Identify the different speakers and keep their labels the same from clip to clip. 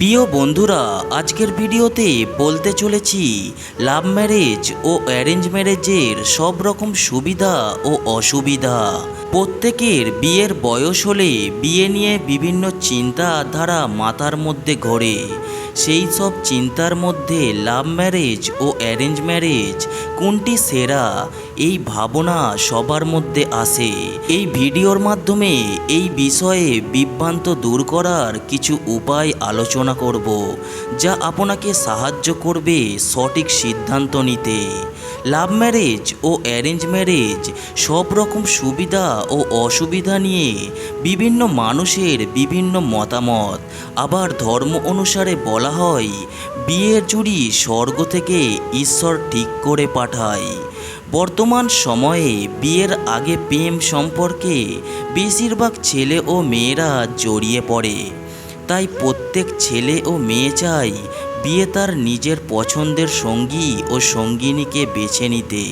Speaker 1: প্রিয় বন্ধুরা, আজকের ভিডিওতে বলতে চলেছি লাভ ম্যারেজ ও অ্যারেঞ্জ ম্যারেজের সব রকম সুবিধা ও অসুবিধা। প্রত্যেকের বিয়ের বয়স হলে বিয়ে নিয়ে বিভিন্ন চিন্তাধারা মাথার মধ্যে ঘোরে। সেই সব চিন্তার মধ্যে লাভ ম্যারেজ ও অ্যারেঞ্জ ম্যারেজ কোনটি সেরা, এই ভাবনা সবার মধ্যে আসে। এই ভিডিওর মাধ্যমে এই বিষয়ে বিভ্রান্ত দূর করার কিছু উপায় আলোচনা করব, যা আপনাকে সাহায্য করবে সঠিক সিদ্ধান্ত নিতে। লাভ ম্যারেজ ও অ্যারেঞ্জ ম্যারেজ সব রকম সুবিধা ও অসুবিধা নিয়ে বিভিন্ন মানুষের বিভিন্ন মতামত। আবার ধর্ম অনুসারে বলা হয়, বিয়ের জুড়ি স্বর্গ থেকে ঈশ্বর ঠিক করে পাঠায়। বর্তমান সময়ে বিয়ের আগে প্রেম সম্পর্কে বেশিরভাগ ছেলে ও মেয়েরা জড়িয়ে পড়ে। তাই প্রত্যেক ছেলে ও মেয়ে চায় বিয়ে তার নিজের পছন্দের সঙ্গী ও সঙ্গিনীকে বেছে নিতে,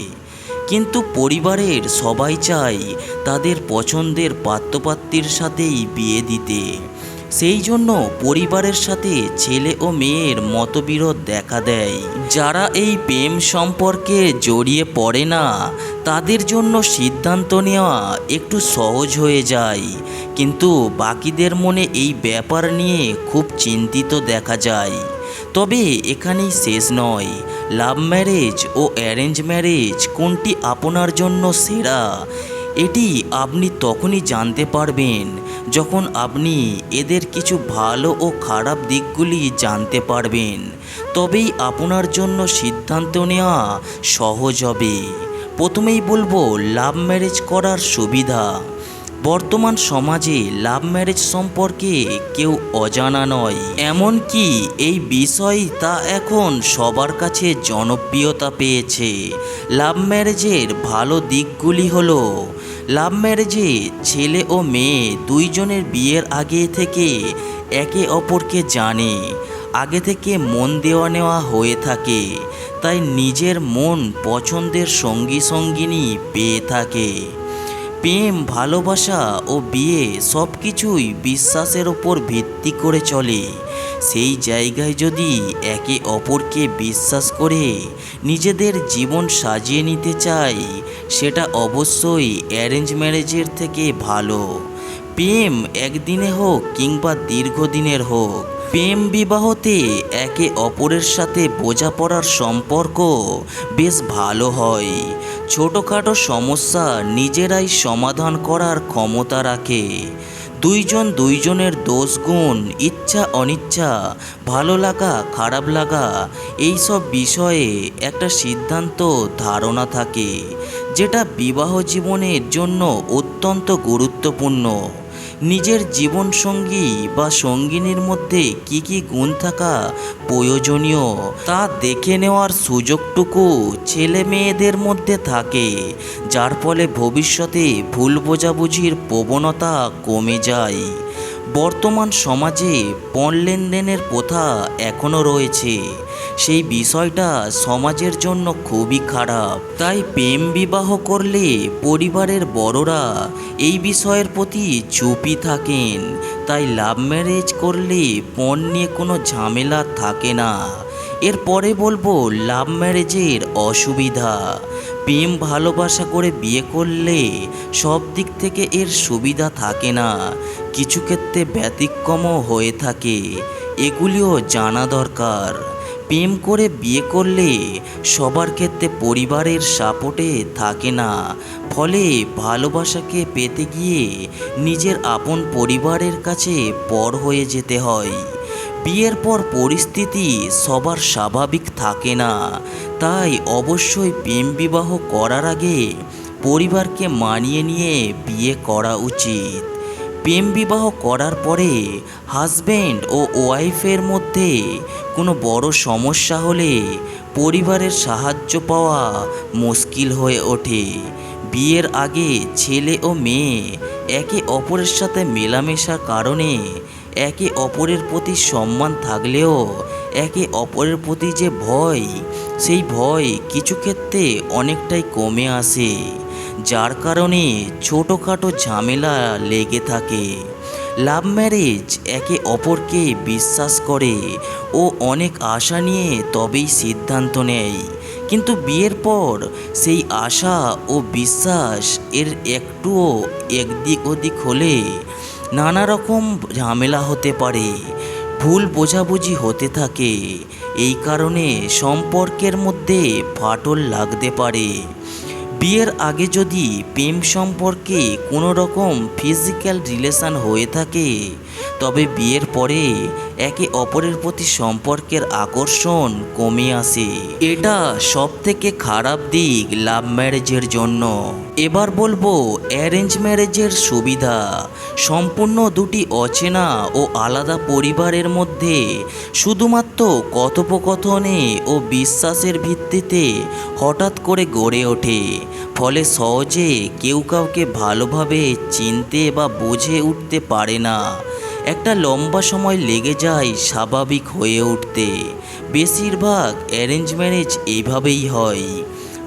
Speaker 1: কিন্তু পরিবারের সবাই চায় তাদের পছন্দের পাত্রপাত্রীর সাথেই বিয়ে দিতে। সেই জন্য পরিবারের সাথে ছেলে ও মেয়ের মতবিরোধ দেখা দেয়। যারা এই প্রেম সম্পর্কে জড়িয়ে পড়ে না, তাদের জন্য সিদ্ধান্ত নেওয়া একটু সহজ হয়ে যায়, কিন্তু বাকিদের মনে এই ব্যাপার নিয়ে খুব চিন্তিত দেখা যায়। তবে এখানেই শেষ নয়। লাভ ম্যারেজ ও অ্যারেঞ্জ ম্যারেজ কোনটি আপনার জন্য সেরা, এটি আপনি তখনই জানতে পারবেন যখন আপনি এদের কিছু ভালো ও খারাপ দিকগুলি জানতে পারবেন। তবেই আপনার জন্য সিদ্ধান্ত নেওয়া সহজ হবে। প্রথমেই বলবো লাভ ম্যারেজ করার সুবিধা। বর্তমান সমাজে লাভ ম্যারেজ সম্পর্কে কেউ অজানা নয়, এমনকি এই বিষয় তা এখন সবার কাছে জনপ্রিয়তা পেয়েছে। লাভ ম্যারেজের ভালো দিকগুলি হলো, লাভ ম্যারেজে ছেলে ও মেয়ে দুইজনের বিয়ের আগে থেকে একে অপরকে জানে, আগে থেকে মন দেওয়া নেওয়া হয়ে থাকে, তাই নিজের মন পছন্দের সঙ্গী সঙ্গিনী পেয়ে থাকে। প্রেম, ভালোবাসা ও বিয়ে সব কিছুই বিশ্বাসের ওপর ভিত্তি করে চলে। সেই জায়গায় যদি একে অপরকে বিশ্বাস করে নিজেদের জীবন সাজিয়ে নিতে চাই, সেটা অবশ্যই অ্যারেঞ্জ ম্যারেজের থেকে ভালো। প্রেম একদিনে হোক কিংবা দীর্ঘদিনের হোক, প্রেম বিবাহতে একে অপরের সাথে বোঝাপড়ার সম্পর্ক বেশ ভালো হয়। ছোটোখাটো সমস্যা নিজেরাই সমাধান করার ক্ষমতা রাখে। দুইজন দুইজনের দোষ গুণ, ইচ্ছা অনিচ্ছা, ভালো লাগা খারাপ লাগা, এইসব বিষয়ে একটা সিদ্ধান্ত ধারণা থাকে, যেটা বিবাহ জীবনের জন্য অত্যন্ত গুরুত্বপূর্ণ। নিজের জীবনসঙ্গী বা সঙ্গিনীর মধ্যে কি কি গুণ থাকা প্রয়োজনীয় তা দেখে নেওয়ার সুযোগটুকু ছেলে মেয়েদের মধ্যে থাকে, যার ফলে ভবিষ্যতে ভুল বোঝাবুঝির প্রবণতা কমে যায়। বর্তমান সমাজে পণ লেনদেনের প্রথা এখনও রয়েছে, সেই বিষয়টা সমাজের জন্য খুবই খারাপ। তাই প্রেম বিবাহ করলে পরিবারের বড়রা এই বিষয়ের প্রতি চুপই থাকেন। তাই লাভ ম্যারেজ করলে পণ নিয়ে কোনো ঝামেলা থাকে না। এরপরে বলবো লাভ ম্যারেজের অসুবিধা। প্রেম ভালোবাসা করে বিয়ে করলে সব দিক থেকে এর সুবিধা থাকে না, কিছু ক্ষেত্রে ব্যতিক্রমও হয়ে থাকে, এগুলিও জানা দরকার। প্রেম করে বিয়ে করলে সবার ক্ষেত্রে পরিবারের সাপোর্টে থাকে না, ফলে ভালোবাসাকে পেতে গিয়ে নিজের আপন পরিবারের কাছে পর হয়ে যেতে হয়। বিয়ের পর পরিস্থিতি সবার স্বাভাবিক থাকে না, তাই অবশ্যই প্রেম বিবাহ করার আগে পরিবারকে মানিয়ে নিয়ে বিয়ে করা উচিত। প্রেম বিবাহ করার পরে হাজব্যান্ড ও ওয়াইফের মধ্যে কোনো বড় সমস্যা হলে পরিবারের সাহায্য পাওয়া মুশকিল হয়ে ওঠে। বিয়ের আগে ছেলে ও মেয়ে একে অপরের সাথে মেলামেশার কারণে একে অপরের প্রতি সম্মান থাকলেও একে অপরের প্রতি যে ভয়, সেই ভয় কিছু ক্ষেত্রে অনেকটাই কমে আসে, যার কারণে ছোটোখাটো ঝামেলা লেগে থাকে। লাভ ম্যারেজ একে অপরকে বিশ্বাস করে ও অনেক আশা নিয়ে তবেই সিদ্ধান্ত নেয়, কিন্তু বিয়ের পর সেই আশা ও বিশ্বাস এর একটুও একদিক ওদিক হলে নানা রকম ঝামেলা হতে পারে, ভুল বোঝাবুঝি হতে থাকে। এই কারণে সম্পর্কের মধ্যে ফাটল লাগতে পারে। বিয়ের আগে যদি প্রেম সম্পর্কে কোনো রকম ফিজিক্যাল রিলেশন হয়ে থাকে, তবে বিয়ের পরে একে অপরের প্রতি সম্পর্কের আকর্ষণ কমে আসে। এটা সবথেকে খারাপ দিক লাভ ম্যারেজের জন্য। এবার বলবো অ্যারেঞ্জ ম্যারেজের সুবিধা। সম্পূর্ণ দুটি অচেনা ও আলাদা পরিবারের মধ্যে শুধুমাত্র কথোপকথনে ও বিশ্বাসের ভিত্তিতে হঠাৎ করে গড়ে ওঠে, ফলে সহজে কেউ কাউকে ভালোভাবে চিনতে বা বুঝে উঠতে পারে না। একটা লম্বা সময় লেগে যায় স্বাভাবিক হয়ে উঠতে। বেশিরভাগ অ্যারেঞ্জ ম্যারেজ এইভাবেই হয়।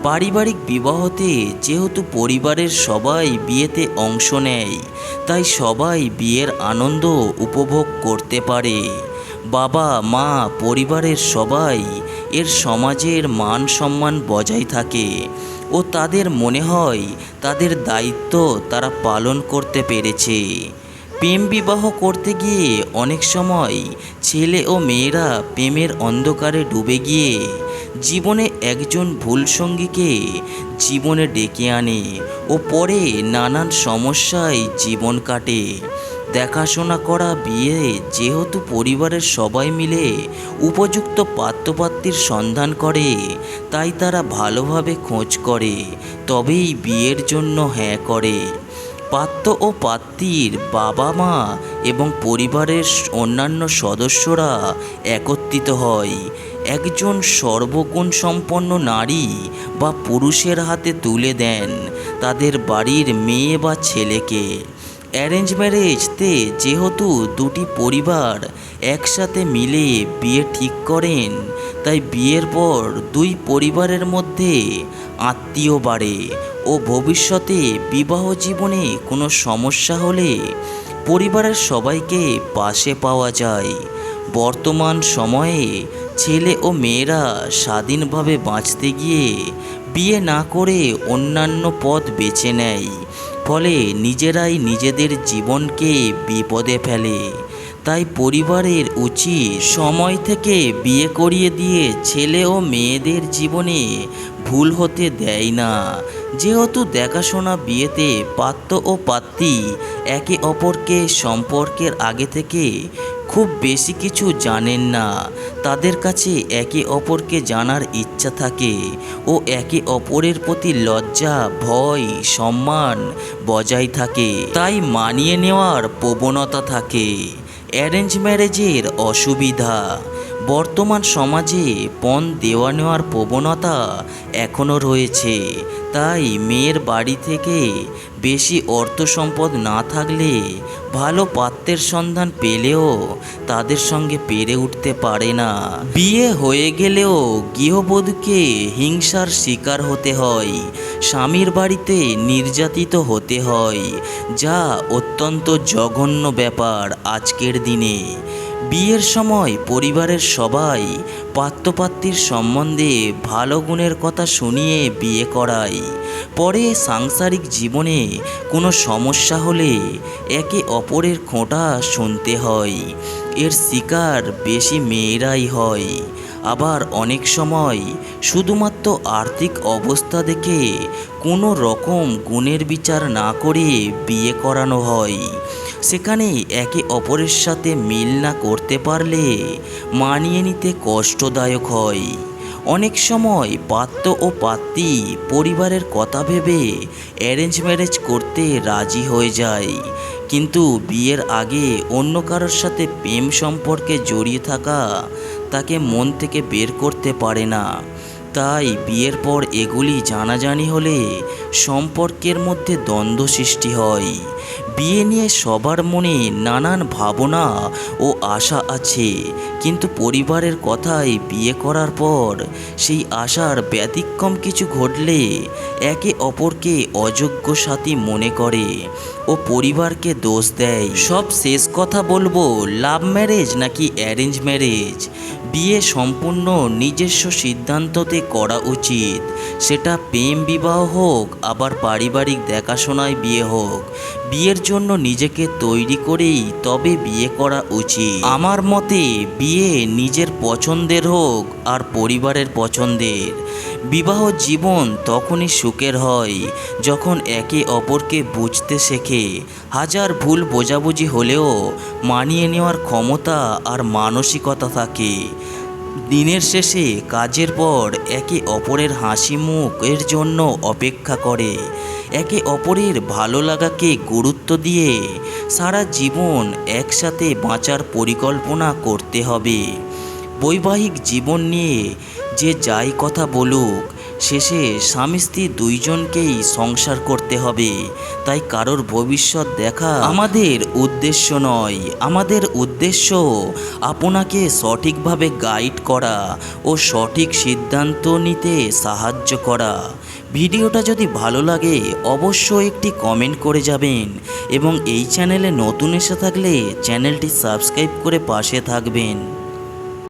Speaker 1: পারিবারিক বিবাহতে যেহেতু পরিবারের সবাই বিয়েতে অংশ নেয়, তাই সবাই বিয়ের আনন্দ উপভোগ করতে পারে। বাবা মা পরিবারের সবাই এর সমাজের মান সম্মান বজায় থাকে ও তাদের মনে হয় তাদের দায়িত্ব তারা পালন করতে পেরেছে। প্রেম বিবাহ করতে গিয়ে অনেক সময় ছেলে ও মেয়েরা প্রেমের অন্ধকারে ডুবে গিয়ে জীবনে একজন ভুল সঙ্গীকে জীবনে ডেকে আনে ও পরে নানান সমস্যায় জীবন কাটে। দেখাশোনা করা বিয়ে যেহেতু পরিবারের সবাই মিলে উপযুক্ত পাত্রপাত্রীর সন্ধান করে, তাই তারা ভালোভাবে খোঁজ করে, তবেই বিয়ের জন্য হ্যাঁ করে। পাত্র ও পাত্রীর বাবা মা এবং পরিবারের অন্যান্য সদস্যরা একত্রিত হয়। একজন সর্বগুণ সম্পন্ন নারী বা পুরুষের হাতে তুলে দেন তাদের বাড়ির মেয়ে বা ছেলেকে। অ্যারেঞ্জ ম্যারেজতে যেহেতু দুটি পরিবার একসাথে মিলে বিয়ে ঠিক করেন, তাই বিয়ের পর দুই পরিবারের মধ্যে আত্মীয় বাড়ে ও ভবিষ্যতে বিবাহ জীবনে কোনো সমস্যা হলে পরিবারের সবাইকে পাশে পাওয়া যায়। বর্তমান সময়ে ছেলে ও মেয়েরা স্বাধীনভাবে বাঁচতে গিয়ে বিয়ে না করে অন্যান্য পথ বেছে নেয়, ফলে নিজেরাই নিজেদের জীবনকে বিপদে ফেলে। তাই পরিবারের উচিত সময় থেকে বিয়ে করিয়ে দিয়ে ছেলে ও মেয়েদের জীবনে ভুল হতে দেয় না। যেহেতু দেখাশোনা বিয়েতে পাত্র ও পাত্রী একে অপরকে সম্পর্কের আগে থেকে খুব বেশি কিছু জানেন না, তাদের কাছে একে অপরকে জানার ইচ্ছা থাকে ও একে অপরের প্রতি লজ্জা ভয় সম্মান বজায় থাকে, তাই মানিয়ে নেওয়ার প্রবণতা থাকে। অ্যারেঞ্জ ম্যারেজের অসুবিধা। বর্তমান সমাজে পণ দেওয়া নেওয়ার প্রবণতা এখনও রয়েছে, তাই মেয়ের বাড়ি থেকে বেশি অর্থ সম্পদ না থাকলে ভালো পাত্রের সন্ধান পেলেও তাদের সঙ্গে পেরে উঠতে পারে না। বিয়ে হয়ে গেলেও গৃহবধূকে হিংসার শিকার হতে হয়, স্বামীর বাড়িতে নির্যাতিত হতে হয়, যা অত্যন্ত জঘন্য ব্যাপার আজকের দিনে। বিয়ের সময় পরিবারের সবাই পাত্রপাত্রীর সম্বন্ধে ভালো গুণের কথা শুনিয়ে বিয়ে করায়, পরে সাংসারিক জীবনে কোনো সমস্যা হলে একে অপরের খোঁটা শুনতে হয়। এর শিকার বেশি মেয়েরাই হয়। আবার অনেক সময় শুধুমাত্র আর্থিক অবস্থা দেখে কোনো রকম গুণের বিচার না করে বিয়ে করানো হয়। সেখানে একে অপরের সাথে মিল না করতে পারলে মানিয়ে নিতে কষ্টদায়ক হয়। অনেক সময় পাত্র ও পাত্রী পরিবারের কথা ভেবে অ্যারেঞ্জ ম্যারেজ করতে রাজি হয়ে যায়, কিন্তু বিয়ের আগে অন্য কারোর সাথে প্রেম সম্পর্কে জড়িয়ে থাকা তাকে মন থেকে বের করতে পারে না। তাই বিয়ের পর এগুলি জানাজানি হলে সম্পর্কের মধ্যে দ্বন্দ্ব সৃষ্টি হয়। বিয়ে নিয়ে সবার মনে নানান ভাবনা ও আশা আছে, কিন্তু পরিবারের কথায় বিয়ে করার পর সেই আশার ব্যতিক্রম কিছু ঘটলে একে অপরকে অযোগ্য সাথী মনে করে ও পরিবারকে দোষ দেয়। সব শেষ কথা বলবো, লাভ ম্যারেজ নাকি অ্যারেঞ্জ ম্যারেজ, বিয়ে সম্পূর্ণ নিজস্ব সিদ্ধান্ততে করা উচিত। সেটা প্রেম বিবাহ হোক আবার পারিবারিক দেখাশোনায় বিয়ে হোক, বিয়ের জন্য নিজেকে তৈরি করেই তবে বিয়ে করা উচিত। আমার মতে বিয়ে নিজের পছন্দের হোক আর পরিবারের পছন্দের। বিবাহ জীবন তখনই সুখের হয় যখন একে অপরকে বুঝতে শেখে। হাজার ভুল বোঝাবুঝি হলেও মানিয়ে নেওয়ার ক্ষমতা আর মানসিকতা থাকে। দিনের শেষে কাজের পর একে অপরের হাসি মুখের জন্য অপেক্ষা করে। একে অপরের ভালো লাগাকে গুরুত্ব দিয়ে সারা জীবন একসাথে বাঁচার পরিকল্পনা করতে হবে। বৈবাহিক জীবন নিয়ে যে যাই কথা বলুক, শেষে স্বামী স্ত্রী দুইজনকেই সংসার করতে হবে। তাই কারোর ভবিষ্যৎ দেখা আমাদের উদ্দেশ্য নয়, আমাদের উদ্দেশ্য আপনাকে সঠিকভাবে গাইড করা ও সঠিক সিদ্ধান্ত নিতে সাহায্য করা। ভিডিওটা যদি ভালো লাগে অবশ্যই একটি কমেন্ট করে যাবেন এবং এই চ্যানেলে নতুন এসে থাকলে চ্যানেলটি সাবস্ক্রাইব করে পাশে থাকবেন।